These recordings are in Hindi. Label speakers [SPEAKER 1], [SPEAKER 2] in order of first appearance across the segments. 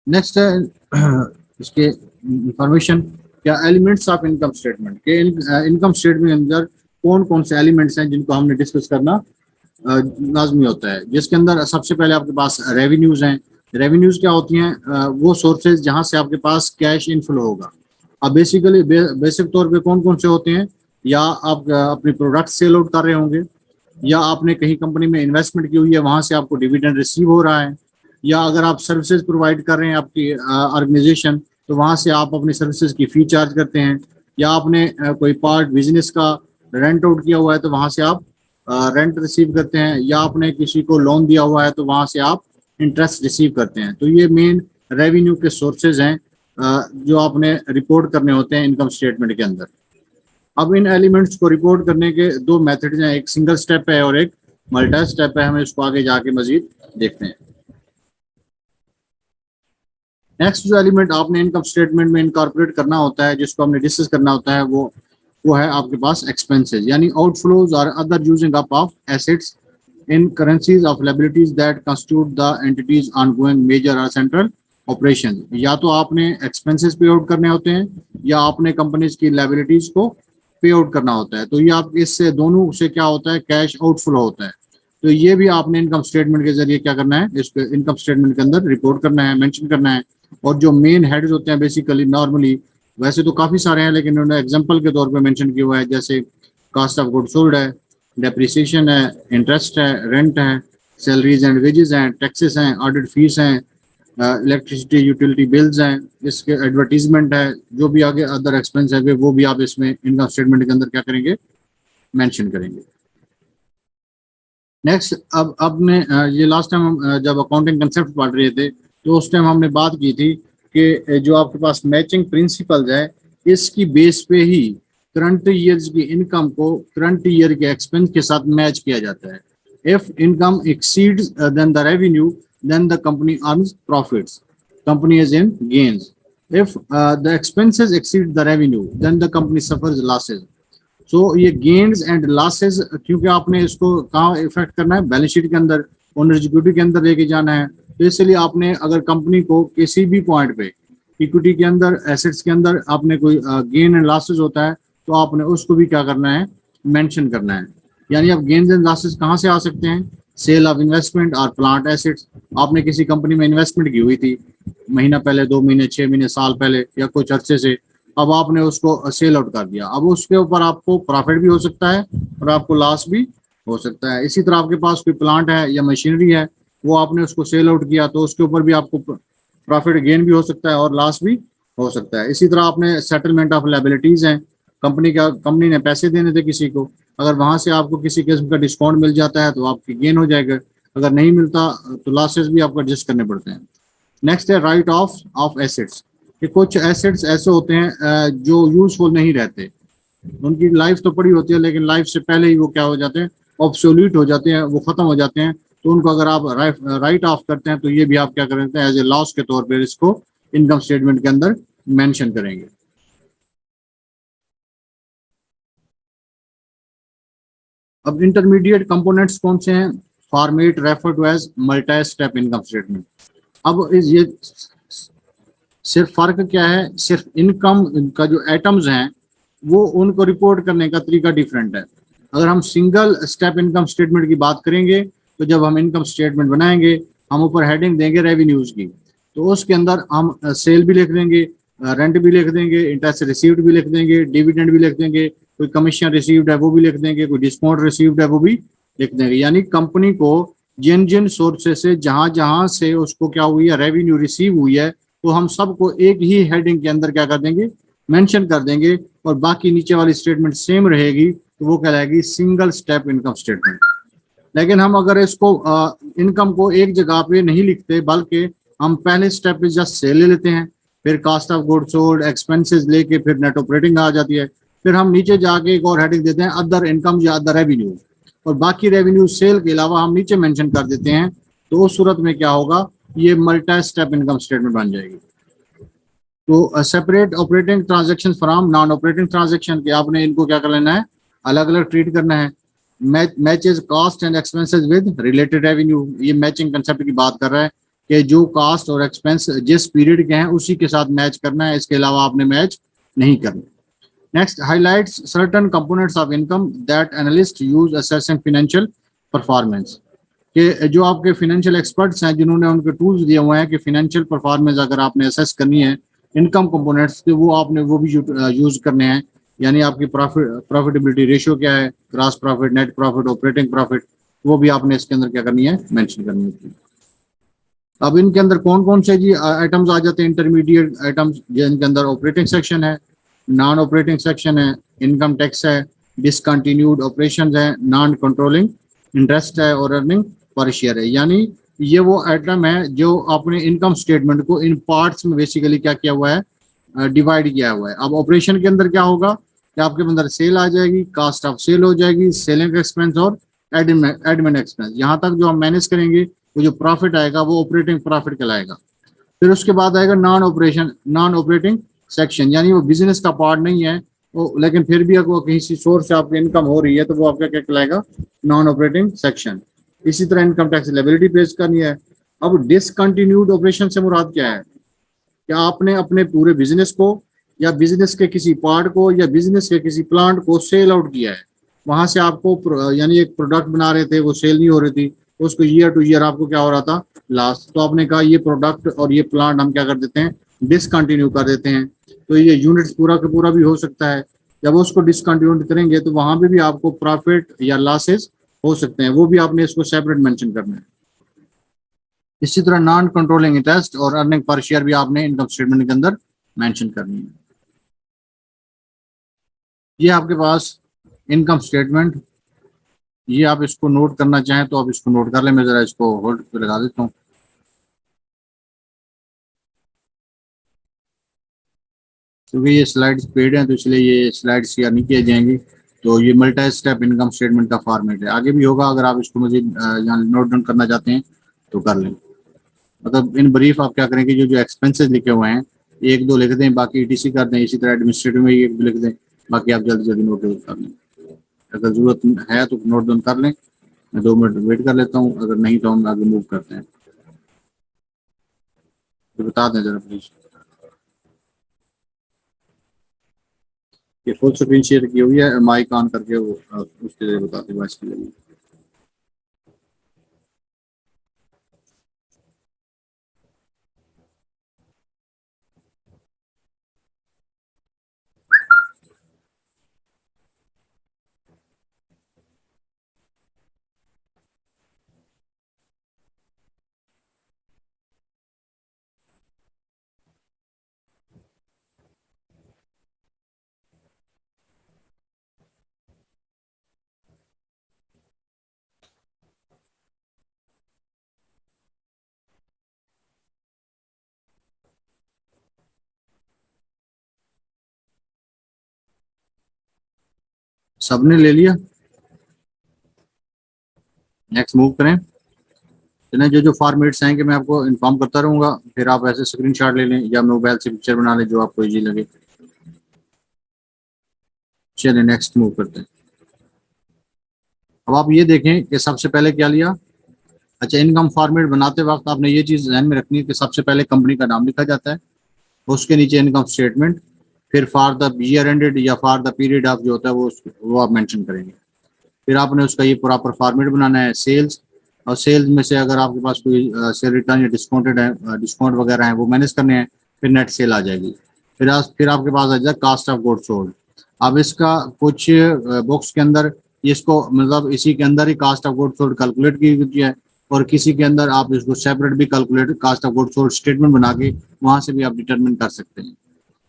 [SPEAKER 1] नेक्स्ट है इसके इंफॉर्मेशन, क्या एलिमेंट्स ऑफ इनकम स्टेटमेंट के, इनकम स्टेटमेंट के अंदर कौन कौन से एलिमेंट्स हैं जिनको हमने डिस्कस करना लाजमी होता है। जिसके अंदर सबसे पहले आपके पास रेवेन्यूज हैं। रेवेन्यूज क्या होती हैं? वो सोर्सेज जहां से आपके पास कैश इनफ्लो होगा। अब बेसिकली बेसिक तौर पे कौन कौन से होते हैं? या आप अपने प्रोडक्ट सेल आउट कर रहे होंगे, या आपने कहीं कंपनी में इन्वेस्टमेंट की हुई है, वहां से आपको डिविडेंड रिसीव हो रहा है, या अगर आप सर्विसेज प्रोवाइड कर रहे हैं आपकी ऑर्गेनाइजेशन, तो वहां से आप अपनी सर्विसेज की फी चार्ज करते हैं, या आपने कोई पार्ट बिजनेस का रेंट आउट किया हुआ है तो वहां से आप रेंट रिसीव करते हैं, या आपने किसी को लोन दिया हुआ है तो वहां से आप इंटरेस्ट रिसीव करते हैं। तो ये मेन रेवेन्यू के सोर्सेज हैं जो आपने रिपोर्ट करने होते हैं इनकम स्टेटमेंट के अंदर। अब इन एलिमेंट्स को रिपोर्ट करने के दो मेथड्स हैं, एक सिंगल स्टेप है और एक मल्टी स्टेप है। हमें इसको आगे जाके मजीद देखते हैं। नेक्स्ट जो एलिमेंट आपने इनकम स्टेटमेंट में इनकॉर्पोरेट करना होता है, जिसको हमने डिस्कस करना होता है, वो है आपके पास एक्सपेंसेस, यानी outflows or other using up of assets incurrences of liabilities that constitute the entity's ongoing major or central operation. या तो आपने एक्सपेंसेस पे आउट करने होते हैं, या आपने कंपनीज की लायबिलिटीज को पे आउट करना होता है। तो ये आप इससे दोनों से क्या होता है, कैश आउटफ्लो होता है। तो ये भी आपने इनकम स्टेटमेंट के जरिए क्या करना है, इसको इनकम स्टेटमेंट के अंदर रिपोर्ट करना है, मेंशन करना है। और जो मेन हेड्स होते हैं बेसिकली नॉर्मली, वैसे तो काफी सारे हैं लेकिन उन्होंने एग्जांपल के तौर पे मेंशन किया हुआ है, जैसे कॉस्ट ऑफ गुड सोल्ड है, डेप्रिसिएशन है, इंटरेस्ट है, रेंट है, सैलरीज एंड वेजेस हैं, टैक्सेस हैं, ऑडिट फीस हैं, इलेक्ट्रिसिटी यूटिलिटी बिल्स हैं, इसके एडवर्टीजमेंट है, जो भी आगे अदर एक्सपेंस है वो भी आप इसमें इनकम स्टेटमेंट के अंदर क्या करेंगे, मेंशन करेंगे। नेक्स्ट, अब ने ये लास्ट टाइम हम जब अकाउंटिंग कंसेप्ट पढ़ रहे थे तो उस टाइम हमने बात की थी कि जो आपके पास मैचिंग प्रिंसिपल्स है, इसकी बेस पे ही करंट ईयर्स की इनकम को करंट ईयर के एक्सपेंस के साथ मैच किया जाता है। If income exceeds then the revenue, then the company earns profits, company is in gains. If the expenses exceed the revenue, then the company suffers losses. So ये गेन्स एंड लॉसेस, क्योंकि आपने इसको कहाँ इफेक्ट करना है, बैलेंस शीट के अंदर, ओनर्स इक्विटी के अंदर लेके जाना है। तो इसलिए आपने अगर कंपनी को किसी भी पॉइंट पे इक्विटी के अंदर, एसेट्स के अंदर आपने कोई गेन एंड लॉसेस होता है, तो आपने उसको भी क्या करना है, मेंशन करना है। यानी अब गेन्स एंड लॉसेस कहाँ से आ सकते हैं? सेल ऑफ इन्वेस्टमेंट और प्लांट एसेट्स। आपने किसी कंपनी में इन्वेस्टमेंट की हुई थी, महीना पहले, 2 महीने, 6 महीने, साल पहले, या कुछ अरसे से, अब आपने उसको सेल आउट कर दिया। अब उसके ऊपर आपको प्रॉफिट भी हो सकता है और आपको लॉस भी हो सकता है। इसी तरह आपके पास कोई प्लांट है या मशीनरी है, वो आपने उसको सेल आउट किया, तो उसके ऊपर भी आपको प्रॉफिट गेन भी हो सकता है और लॉस भी हो सकता है। इसी तरह आपने सेटलमेंट ऑफ लायबिलिटीज हैं, कंपनी ने पैसे देने थे किसी को, अगर वहां से आपको किसी किस्म का डिस्काउंट मिल जाता है तो आपकी गेन हो जाएगा, अगर नहीं मिलता तो लॉसेस भी आपको एडजस्ट करने पड़ते हैं। नेक्स्ट है राइट ऑफ ऑफ एसेट्स, कि कुछ एसेट्स ऐसे होते हैं जो यूजफुल नहीं रहते, उनकी लाइफ तो पड़ी होती है लेकिन लाइफ से पहले ही वो क्या हो जाते हैं, ऑब्सोल्यूट हो जाते हैं, वो खत्म हो जाते हैं। तो उनको अगर आप राइट ऑफ करते हैं तो ये भी आप क्या करते हैं, एज ए लॉस के तौर पर इसको इनकम स्टेटमेंट के अंदर मेंशन करेंगे। अब इंटरमीडिएट कंपोनेंट्स कौन से हैं? Format refer to as multi step income statement. अब ये सिर्फ फर्क क्या है, सिर्फ इनकम का जो आइटम्स हैं वो उनको रिपोर्ट करने का तरीका डिफरेंट है। अगर हम सिंगल स्टेप इनकम स्टेटमेंट की बात करेंगे, तो जब हम इनकम स्टेटमेंट बनाएंगे, हम ऊपर हेडिंग देंगे रेवेन्यूज की, तो उसके अंदर हम सेल भी लिख देंगे, रेंट भी लिख देंगे, इंटरेस्ट रिसीव्ड भी लिख देंगे, डिविडेंड भी लिख देंगे, कोई कमीशन रिसीव्ड है वो भी लिख देंगे, कोई डिस्काउंट रिसीव्ड है वो भी लिख देंगे। यानी कंपनी को जिन जिन सोर्सेस से जहां जहां से उसको क्या हुई है, रेवेन्यू रिसीव हुई है, तो हम सबको एक ही हेडिंग के अंदर क्या कर देंगे, मेंशन कर देंगे, और बाकी नीचे वाली स्टेटमेंट सेम रहेगी, तो वो कहलाएगी सिंगल स्टेप इनकम स्टेटमेंट। लेकिन हम अगर इसको इनकम को एक जगह पे नहीं लिखते, बल्कि हम पहले स्टेप पे जस्ट सेल ले लेते हैं, फिर cost of good sold, expenses लेके फिर नेट ऑपरेटिंग आ जाती है, फिर हम नीचे जाके एक और हेडिंग देते हैं अदर इनकम या अदर रेवेन्यू, और बाकी रेवेन्यू सेल के अलावा हम नीचे मेंशन कर देते हैं, तो उस सूरत में क्या होगा, ये मल्टी स्टेप इनकम स्टेटमेंट बन जाएगी। तो separate operating transaction from non operating transaction के आपने इनको क्या कर लेना है, अलग अलग ट्रीट करना है। Matches cost and expenses with related revenue, ये मैचिंग कंसेप्ट की बात कर रहा है कि जो कास्ट और एक्सपेंस जिस पीरियड के हैं उसी के साथ मैच करना है, इसके अलावा आपने मैच नहीं करना। Next, highlights certain components of income that analyst use assessing financial performance, कि जो आपके फाइनेंशियल एक्सपर्ट्स हैं जिन्होंने उनके टूल्स दिए हुए हैं कि फाइनेंशियल परफॉर्मेंस अगर आपने असेस करनी है इनकम कंपोनेंट्स, तो वो आपने वो भी यूज करने हैं। यानी आपकी प्रॉफिटेबिलिटी रेशियो क्या है, gross profit, net profit, operating profit, वो भी आपने इसके अंदर क्या करनी है, मेंशन करनी है। अब इनके अंदर कौन कौन से जी आइटम्स आ जाते हैं, इंटरमीडिएट आइटम्स, जिनके अंदर ऑपरेटिंग सेक्शन है, नॉन ऑपरेटिंग सेक्शन है, इनकम टैक्स है, डिसकंटिन्यूड ऑपरेशंस है, नॉन कंट्रोलिंग इंटरेस्ट है, और अर्निंग पर शेयर है। यानी ये वो आइटम है जो आपने इनकम स्टेटमेंट को इन पार्ट्स में बेसिकली क्या किया हुआ है, डिवाइड किया हुआ है। अब ऑपरेशन के अंदर क्या होगा कि आपके अंदर सेल आ जाएगी, कास्ट ऑफ सेल हो जाएगी, सेलिंग एक्सपेंस और एडमिन एक्सपेंस, यहाँ तक जो हम मैनेज करेंगे वो जो प्रॉफिट आएगा वो ऑपरेटिंग प्रॉफिट कहलाएगा। फिर उसके बाद आएगा नॉन ऑपरेटिंग सेक्शन, यानी वो बिजनेस का पार्ट नहीं है वो, लेकिन फिर भी अगर किसी सोर्स से आपकी इनकम हो रही है तो वो आपका क्या कहलाएगा, नॉन ऑपरेटिंग सेक्शन। इसी तरह इनकम टैक्स लायबिलिटी पेश करनी है। अब डिसकंटिन्यूड ऑपरेशन से मुराद क्या है, क्या आपने अपने पूरे बिजनेस को या बिजनेस के किसी पार्ट को या बिजनेस के किसी प्लांट को सेल आउट किया है, वहां से आपको यानी एक प्रोडक्ट बना रहे थे वो सेल नहीं हो रही थी, तो उसको ईयर टू ईयर आपको क्या हो रहा था, लॉस। तो आपने कहा ये प्रोडक्ट और ये प्लांट हम क्या कर देते हैं, डिसकंटिन्यू कर देते हैं। तो ये यूनिट्स पूरा का पूरा भी हो सकता है। जब उसको डिसकंटिन्यू करेंगे तो वहां पे भी आपको प्रॉफिट या लॉसेस हो सकते हैं, वो भी आपने इसको सेपरेट मेंशन करना है। इसी तरह नॉन कंट्रोलिंग इंटरेस्ट और अर्निंग पर शेयर भी आपने इनकम स्टेटमेंट के अंदर मेंशन करनी है। ये आपके पास इनकम स्टेटमेंट, ये आप इसको नोट करना चाहें तो आप इसको नोट कर लें। मैं जरा इसको होल्ड पे लगा देता हूँ। क्योंकि ये स्लाइड्स पेड हैं तो इसलिए ये स्लाइड्स शेयर नहीं किए जाएंगी। तो ये मल्टी स्टेप इनकम स्टेटमेंट का फॉर्मेट है, आगे भी होगा, अगर आप इसको मुझे यहाँ नोट डाउन करना चाहते हैं तो कर लें। मतलब इन ब्रीफ आप क्या करेंगे, जो जो एक्सपेंसेस लिखे हुए हैं एक दो लिख दें, बाकी ईटीसी कर दें। इसी तरह एडमिनिस्ट्रेटिव में एक लिख दें, बाकी आप जल्दी जल्दी नोट डाउन कर लें। अगर जरूरत है तो नोट डाउन कर लें। मैं 2 मिनट वेट कर लेता हूँ, अगर नहीं तो हम आगे मूव करते हैं। तो बता दें जरा प्लीज। ये फुल स्क्रीन शेयर की हुई है, माइक ऑन करके वो उसके लिए बताते हैं इसके लिए। सबने ले लिया, नेक्स्ट मूव करें। इन्हें जो जो फॉर्मेट्स हैं कि मैं आपको इन्फॉर्म करता रहूंगा, फिर आप ऐसे स्क्रीनशॉट ले लें या मोबाइल से पिक्चर बना लें जो आपको इजी लगे। चलिए नेक्स्ट मूव करते हैं। अब आप ये देखें कि सबसे पहले क्या लिया। अच्छा, इनकम फॉर्मेट बनाते वक्त आपने ये चीज ध्यान में रखनी है कि सबसे पहले कंपनी का नाम लिखा जाता है, उसके नीचे इनकम स्टेटमेंट, फिर फॉर द ईयर एंडेड या फॉर द पीरियड ऑफ जो होता है वो आप मेंशन करेंगे। फिर आपने उसका ये प्रॉपर फॉर्मेट बनाना है, सेल्स, और सेल्स में से अगर आपके पास कोई सेल रिटर्न या डिस्काउंटेड है, डिस्काउंट वगैरह है वो मैनेज करने हैं। फिर नेट सेल आ जाएगी। फिर आपके पास आ जाएगा कास्ट ऑफ गुड्स सोल्ड। अब इसका कुछ बुक्स के अंदर इसको मतलब इसी के अंदर ही cost of goods sold calculate की गई है, और किसी के अंदर आप इसको सेपरेट भी calculate cost of goods sold statement बना के वहां से भी आप डिटरमिन कर सकते हैं।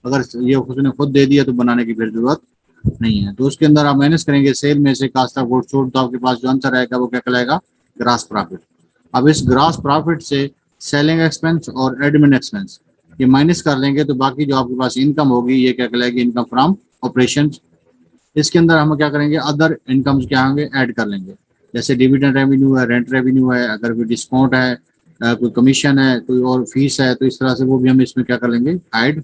[SPEAKER 1] अगर ये उसने खुद दे दिया तो बनाने की फिर जरूरत नहीं है। तो उसके अंदर आप माइनस करेंगे सेल में से कास्ट ऑफ गुड्स सोल्ड, तो आपके पास जो आंसर आएगा वो क्या कहलाएगा, ग्रास प्रॉफिट। अब इस ग्रास प्रॉफिट से सेलिंग एक्सपेंस और एडमिन एक्सपेंस ये माइनस कर लेंगे तो बाकी जो आपके पास इनकम होगी ये क्या कहलाएगी, इनकम फ्रॉम ऑपरेशन। इसके अंदर हम क्या करेंगे, अदर इनकम्स क्या होंगे, ऐड कर लेंगे। जैसे डिविडेंड रेवेन्यू है, रेंट रेवेन्यू है, अगर कोई डिस्काउंट है, कोई कमीशन है, कोई और फीस है, तो इस तरह से वो भी हम इसमें क्या कर लेंगे, ऐड।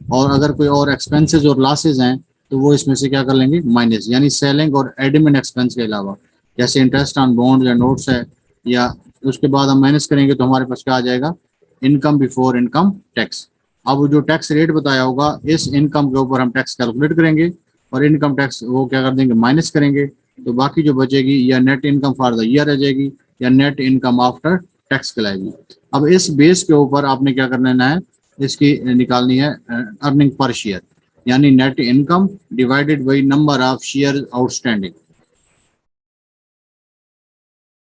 [SPEAKER 1] और अगर कोई और एक्सपेंसेस और लॉसेज हैं तो वो इसमें से क्या कर लेंगे, माइनस। यानी सेलिंग और एडमिन एक्सपेंस के अलावा जैसे इंटरेस्ट ऑन बॉन्ड या नोट्स है, या उसके बाद हम माइनस करेंगे तो हमारे पास क्या आ जाएगा, इनकम बिफोर इनकम टैक्स। अब वो जो टैक्स रेट बताया होगा इस इनकम के ऊपर हम टैक्स कैलकुलेट करेंगे और इनकम टैक्स वो क्या कर देंगे, माइनस करेंगे। तो बाकी जो बचेगी या net income for the year आ जाएगी या नेट इनकम आफ्टर टैक्स कहलाएगी। अब इस बेस के ऊपर आपने क्या करना है, इसकी निकालनी है अर्निंग पर शेयर, यानी net income divided by number of share outstanding.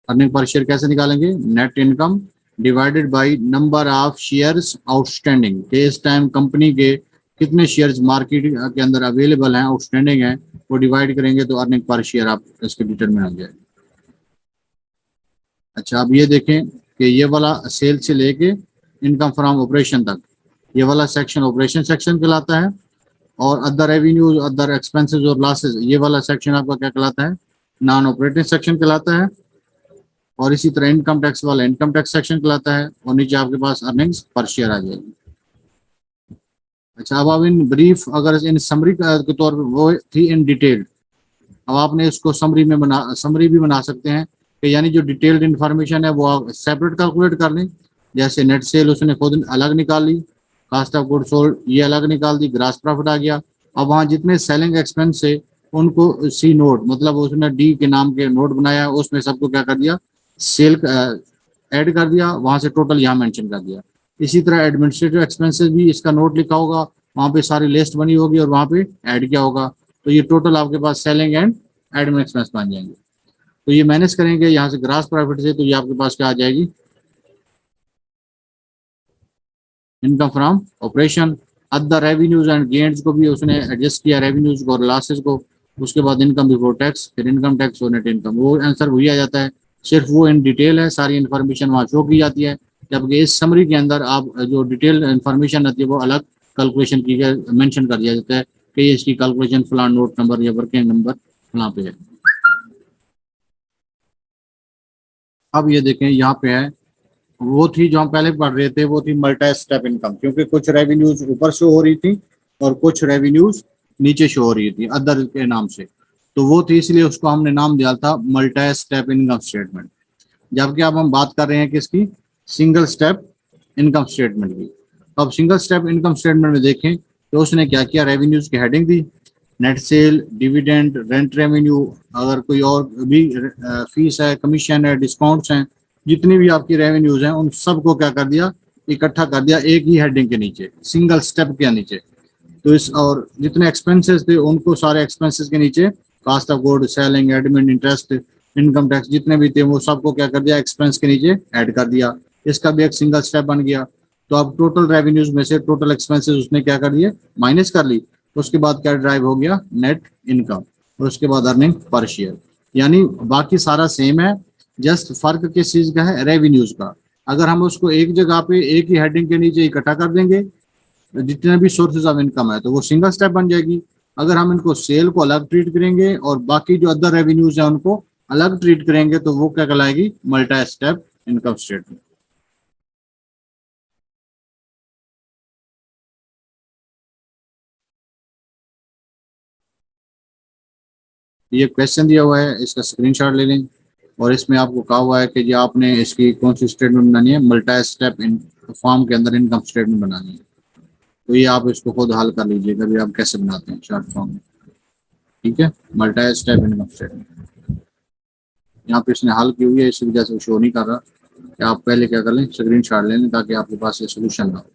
[SPEAKER 1] Earning per share कैसे निकालेंगे, net income divided by number of shares outstanding, के इस टाइम कंपनी के कितने शेयर्स मार्केट के अंदर अवेलेबल हैं, आउटस्टैंडिंग हैं, वो डिवाइड करेंगे तो अर्निंग पर शेयर आप इसके डिटरमिन हो जाएगा। अच्छा, अब ये देखें कि ये वाला सेल से लेके इनकम फ्रॉम ऑपरेशन तक, ये वाला सेक्शन ऑपरेशन सेक्शन कहलाता है, और अदर रेवेन्यू अदर एक्सपेंसेस और लॉसेस ये वाला सेक्शन आपका क्या कहलाता है, नॉन ऑपरेटिंग सेक्शन कहलाता है। और इसी तरह इनकम टैक्स वाला इनकम टैक्स सेक्शन कहलाता है, और नीचे आपके पास अर्निंग्स पर शेयर आ जाएगी। अच्छा, अब आप इन ब्रीफ अगर इन समरी के तौर पर वो थी इन डिटेल, अब आपने इसको समरी भी बना सकते हैं कि यानी जो डिटेल्ड इन्फॉर्मेशन है वो आप सेपरेट कैलकुलेट कर लें। जैसे नेट सेल उसने खुद अलग निकाल ली, कास्ट ऑफ गुड सोल्ड ये अलग निकाल दी, ग्रास प्रॉफिट आ गया। अब वहाँ जितने सेलिंग एक्सपेंस है उनको सी नोट, मतलब उसने डी के नाम के नोट बनाया, उसमें सबको क्या कर दिया, सेल ऐड कर दिया, वहां से टोटल यहाँ मेंशन कर दिया। इसी तरह एडमिनिस्ट्रेटिव एक्सपेंसेस भी इसका नोट लिखा होगा, वहां पे सारी लिस्ट बनी होगी और वहां पे ऐड किया होगा, तो ये टोटल आपके पास सेलिंग एंड एडमिन एक्सपेंस बन जाएंगे। तो ये मैनेज करेंगे यहाँ से ग्रास प्रॉफिट से, तो ये आपके पास क्या आ जाएगी, income from operation. Other revenues and gains को भी उसने एडजस्ट किया, रेवेन्यूज और लॉसेस को। उसके बाद इनकम बिफोर टैक्स, फिर इनकम टैक्स और नेट इनकम, वो आंसर वही आ जाता है, सिर्फ वो इन डिटेल है, सारी इन्फॉर्मेशन वहाँ शो की जाती है। जबकि इस समरी के अंदर आप जो डिटेल इन्फॉर्मेशन रहती है वो अलग कैलकुलेशन की मेंशन कर दिया जाता है कि इसकी कैलकुलेशन फलान नोट नंबर या वर्किंग नंबर फलां पे है। अब ये देखें यहाँ पे है, वो थी जो हम पहले पढ़ रहे थे, वो थी मल्टी स्टेप इनकम, क्योंकि कुछ रेवेन्यूज ऊपर शो हो रही थी और कुछ रेवेन्यूज नीचे शो हो रही थी अदर के नाम से, तो वो थी, इसलिए उसको हमने नाम दिया था मल्टी स्टेप इनकम स्टेटमेंट। जबकि अब हम बात कर रहे हैं किसकी, सिंगल स्टेप इनकम स्टेटमेंट की। अब सिंगल स्टेप इनकम स्टेटमेंट में देखें तो उसने क्या किया, रेवेन्यूज की हेडिंग दी, net sale, dividend, rent revenue, अगर कोई और भी फीस है, कमीशन है, डिस्काउंट्स हैं, जितनी भी आपकी रेवेन्यूज हैं उन सबको क्या कर दिया, इकट्ठा कर दिया एक ही हेडिंग के नीचे, सिंगल स्टेप के नीचे। तो इस और जितने एक्सपेंसेस थे उनको सारे एक्सपेंसेस के नीचे cost of good, selling, admin, interest, income tax जितने भी थे वो सबको क्या कर दिया, एक्सपेंस के नीचे ऐड कर दिया। इसका भी एक सिंगल स्टेप बन गया। तो अब टोटल रेवेन्यूज में से टोटल एक्सपेंसेस उसने क्या कर दिए, माइनस कर ली। उसके बाद क्या ड्राइव हो गया, नेट इनकम, और उसके बाद अर्निंग पर शेयर। यानी बाकी सारा सेम है, जस्ट फर्क किस चीज का है, रेवेन्यूज का। अगर हम उसको एक जगह पे एक ही हेडिंग के नीचे इकट्ठा कर देंगे जितने भी सोर्सेज ऑफ इनकम है तो वो सिंगल स्टेप बन जाएगी। अगर हम इनको सेल को अलग ट्रीट करेंगे और बाकी जो अदर रेवेन्यूज है उनको अलग ट्रीट करेंगे तो वो क्या कहलाएगी, मल्टी स्टेप इनकम स्टेटमेंट। ये क्वेश्चन दिया हुआ है, इसका स्क्रीनशॉट ले लें, और इसमें आपको कहा हुआ है कि जी आपने इसकी कौन सी स्टेटमेंट बनानी है, मल्टी स्टेप इन फॉर्म के अंदर इनकम स्टेटमेंट बनानी है। तो ये आप इसको खुद हल कर लीजिएगा भी आप कैसे बनाते हैं शॉर्ट फॉर्म में। ठीक है, मल्टी स्टेप इनकम स्टेटमेंट यहाँ पे इसने हल की हुई है, इस वजह से शो नहीं कर रहा। कि आप पहले क्या कर लें, स्क्रीन शॉट ले लें ताकि आपके पास ये सोल्यूशन ना हो।